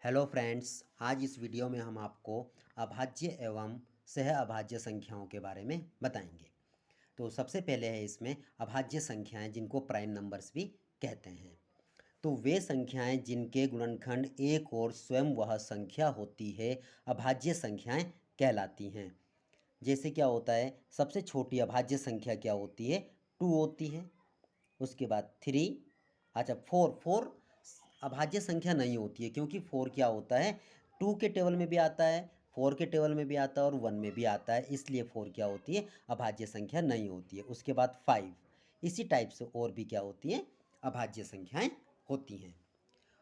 Hello friends, आज इस video में हम आपको अभाज्य एवं सह अभाज्य संख्याओं के बारे में बताएंगे। तो सबसे पहले है इसमें अभाज्य संख्याएं जिनको प्राइम नंबर्स भी कहते हैं। तो वे संख्याएं जिनके गुणनखंड एक और स्वयं वह संख्या होती है अभाज्य संख्याएं कहलाती हैं। जैसे क्या होता है, सबसे छोटी अभाज्य संख्या क्या होती है? 2 होती है। उसके बाद 3, अच्छा 4 अभाज्य संख्या नहीं होती है क्योंकि 4 क्या होता है, 2 के टेबल में भी आता है, 4 के टेबल में भी आता है और 1 में भी आता है, इसलिए 4 क्या होती है, अभाज्य संख्या नहीं होती है। उसके बाद 5, इसी टाइप से और भी क्या होती है, अभाज्य संख्याएं होती हैं।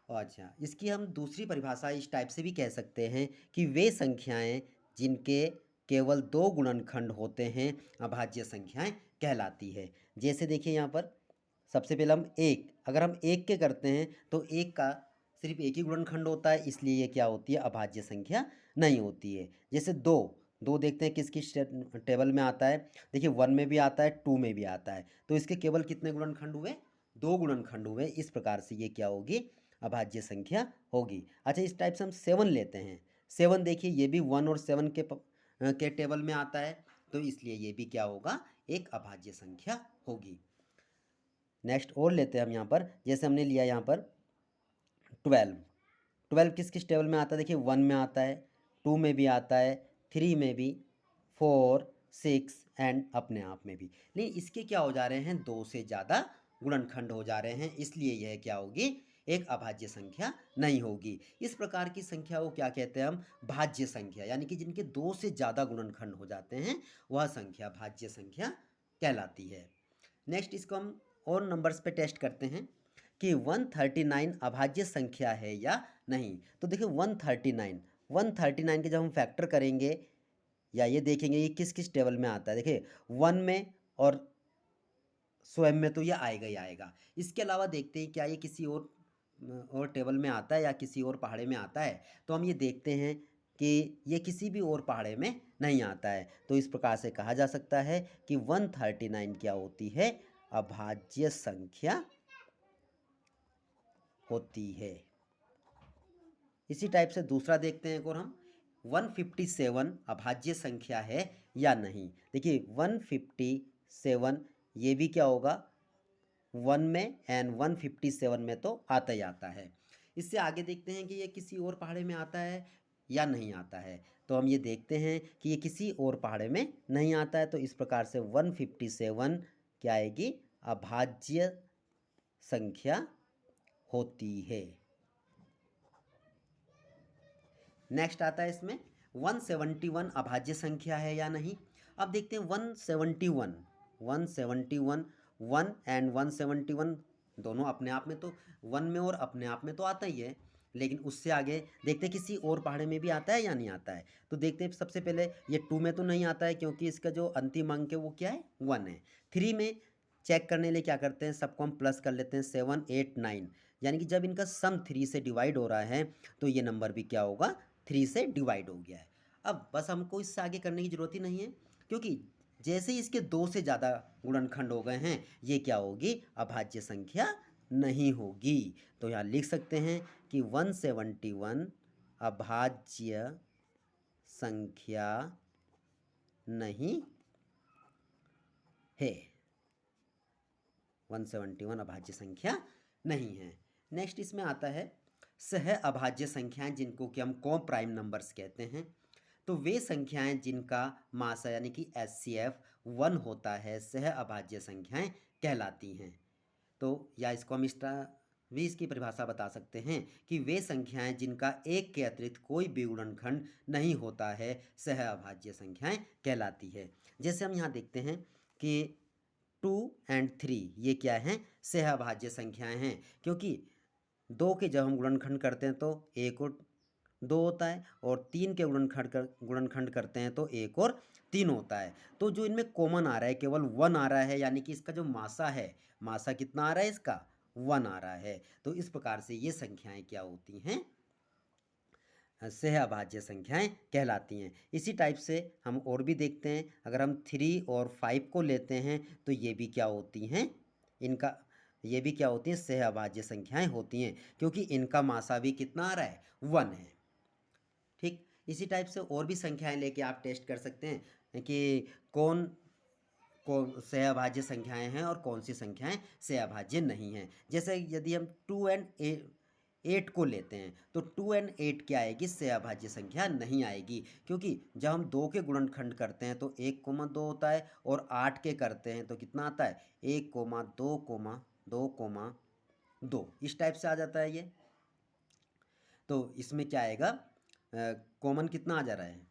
अच्छा, इसकी हम दूसरी परिभाषा इस टाइप से भी कह सकते हैं कि वे संख्याएं जिनके केवल 2 गुणनखंड होते हैं अभाज्य संख्याएं कहलाती है। जैसे देखिए यहाँ पर सबसे पहले अगर हम एक के करते हैं तो एक का सिर्फ एक ही गुणनखंड होता है, इसलिए ये क्या होती है, अभाज्य संख्या नहीं होती है। जैसे दो देखते हैं किस किस टेबल में आता है। देखिए 1 में भी आता है, 2 में भी आता है, तो इसके केवल कितने गुणनखंड हुए, 2 गुणनखंड हुए। इस प्रकार से ये क्या होगी, अभाज्य संख्या होगी। अच्छा, इस टाइप से हम 7 लेते हैं। 7 देखिए ये भी 1 और 7 के टेबल में आता है, तो इसलिए ये भी क्या होगा, एक अभाज्य संख्या होगी। नेक्स्ट और लेते हैं हम यहाँ पर, जैसे हमने लिया यहाँ पर 12 किस किस टेबल में आता है? देखिए 1 में आता है, 2 में भी आता है, 3 में भी, 4, 6 एंड अपने आप में भी। लेकिन इसके क्या हो जा रहे हैं, 2 से ज़्यादा गुणनखंड हो जा रहे हैं, इसलिए यह क्या होगी, एक अभाज्य संख्या नहीं होगी। इस प्रकार की संख्या को क्या कहते हैं हम, भाज्य संख्या, यानी कि जिनके 2 से ज़्यादा गुणनखंड हो जाते हैं वह संख्या भाज्य संख्या कहलाती है। नेक्स्ट इसको हम और नंबर्स पे टेस्ट करते हैं कि 139 अभाज्य संख्या है या नहीं। तो देखिए 139 के जब हम फैक्टर करेंगे या ये देखेंगे ये किस किस टेबल में आता है। देखिए 1 में और स्वयं में तो ये आएगा ही आएगा। इसके अलावा देखते हैं क्या ये किसी और टेबल में आता है या किसी और पहाड़े में आता है। तो हम ये देखते हैं कि ये किसी भी और पहाड़े में नहीं आता है। तो इस प्रकार से कहा जा सकता है कि 139 क्या होती है, अभाज्य संख्या होती है। इसी टाइप से दूसरा देखते हैं, एक और हम 157 अभाज्य संख्या है या नहीं। देखिए 157 ये भी क्या होगा, 1 में एंड 157 में तो आता ही आता है। इससे आगे देखते हैं कि ये किसी और पहाड़े में आता है या नहीं आता है। तो हम ये देखते हैं कि ये किसी और पहाड़े में नहीं आता है, तो इस प्रकार से 157 क्या आएगी, अभाज्य संख्या होती है। नेक्स्ट आता है इसमें 171 अभाज्य संख्या है या नहीं। अब देखते हैं 171 1 एंड 171 दोनों अपने आप में तो 1 में और अपने आप में तो आता ही है, लेकिन उससे आगे देखते हैं किसी और पहाड़े में भी आता है या नहीं आता है। तो देखते हैं सबसे पहले ये 2 में तो नहीं आता है क्योंकि इसका जो अंतिम अंक है वो क्या है, 1 है। 3 में चेक करने के लिए क्या करते हैं, सबको हम प्लस कर लेते हैं, 7, 8, 9, यानी कि जब इनका सम 3 से डिवाइड हो रहा है तो ये नंबर भी क्या होगा, 3 से डिवाइड हो गया है। अब बस हमको इससे आगे करने की ज़रूरत ही नहीं है क्योंकि जैसे ही इसके 2 से ज़्यादा गुणनखंड हो गए हैं ये क्या होगी, अभाज्य संख्या नहीं होगी। तो यहाँ लिख सकते हैं कि 171 अभाज्य संख्या नहीं है। 171 अभाज्य संख्या नहीं है। नेक्स्ट इसमें आता है सह अभाज्य संख्याएं जिनको कि हम को प्राइम नंबर्स कहते हैं। तो वे संख्याएं जिनका मासा यानी कि HCF 1 होता है सह अभाज्य संख्याएं कहलाती हैं। तो या इसको हम भी इसकी परिभाषा बता सकते हैं कि वे संख्याएं जिनका एक के अतिरिक्त कोई भी गुणनखंड नहीं होता है सह अभाज्य संख्याएं कहलाती है। जैसे हम यहाँ देखते हैं कि 2 एंड 3 ये क्या हैं, सह अभाज्य संख्याएं हैं क्योंकि 2 के जब हम गुणनखंड करते हैं तो 1 और 2 होता है और 3 के गुणनखंड करते हैं तो 1 और 3 होता है। तो जो इनमें कॉमन आ रहा है केवल 1 आ रहा है, यानी कि इसका जो मासा है, मासा कितना आ रहा है इसका, 1 आ रहा है। तो इस प्रकार से ये संख्याएं क्या होती हैं, सह अभाज्य संख्याएं कहलाती हैं। इसी टाइप से हम और भी देखते हैं, अगर हम 3 और 5 को लेते हैं तो ये भी क्या होती हैं, इनका ये भी क्या होती हैं, सह अभाज्य संख्याएं होती हैं, क्योंकि इनका मासावी कितना आ रहा है, 1 है। ठीक, इसी टाइप से और भी संख्याएं लेके आप टेस्ट कर सकते हैं कि कौन सहअभाज्य संख्याएं हैं और कौन सी संख्याएं सहअभाज्य नहीं हैं। जैसे यदि हम 2 एंड 8 को लेते हैं तो 2 एंड 8 क्या आएगी, सहअभाज्य संख्या नहीं आएगी, क्योंकि जब हम 2 के गुणनखंड करते हैं तो 1,2 होता है, और 8 के करते हैं तो कितना आता है, 1,2,2,2 इस टाइप से आ जाता है ये। तो इसमें क्या आएगा, कॉमन कितना आ जा रहा है,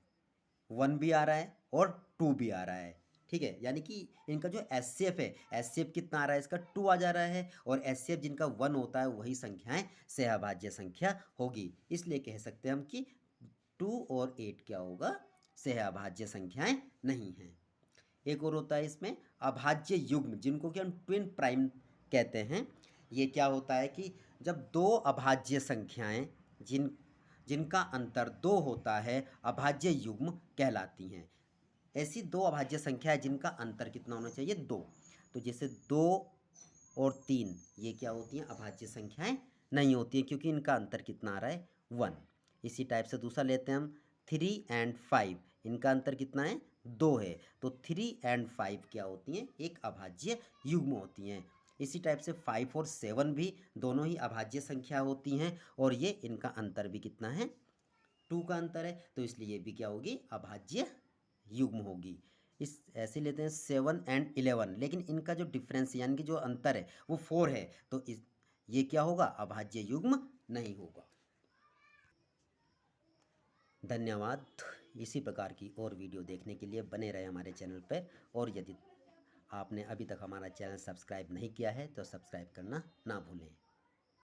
1 भी आ रहा है और 2 भी आ रहा है। ठीक है, यानी कि इनका जो एचसीएफ है, एचसीएफ कितना आ रहा है, इसका 2 आ जा रहा है, और एचसीएफ जिनका 1 होता है वही संख्याएं सहअभाज्य संख्या होगी। इसलिए कह सकते हैं हम कि 2 और 8 क्या होगा, सहअभाज्य संख्याएं नहीं हैं। एक और होता है इसमें अभाज्य युग्म, जिनको कि हम ट्विन प्राइम कहते हैं। ये क्या होता है कि जब दो अभाज्य संख्याएं जिनका अंतर 2 होता है, अभाज्य युग्म कहलाती हैं। ऐसी दो अभाज्य संख्या है जिनका अंतर कितना होना चाहिए, 2। तो जैसे 2 और 3 ये क्या होती हैं, अभाज्य संख्याएं नहीं होती हैं, क्योंकि इनका अंतर कितना आ रहा है, 1। इसी टाइप से दूसरा लेते हैं हम 3 एंड 5, इनका अंतर कितना है, 2 है। तो 3 एंड 5 क्या होती हैं, एक अभाज्य युग्म होती हैं। इसी टाइप से 5 और 7 भी दोनों ही अभाज्य संख्या होती हैं, और ये इनका अंतर भी कितना है, 2 का अंतर है, तो इसलिए ये भी क्या होगी, अभाज्य युग्म होगी। इस ऐसे लेते हैं 7 एंड 11, लेकिन इनका जो डिफरेंस यानी कि जो अंतर है वो 4 है, तो ये क्या होगा, अभाज्य युग्म नहीं होगा। धन्यवाद। इसी प्रकार की और वीडियो देखने के लिए बने रहे हमारे चैनल पर, और यदि आपने अभी तक हमारा चैनल सब्सक्राइब नहीं किया है तो सब्सक्राइब करना ना भूलें।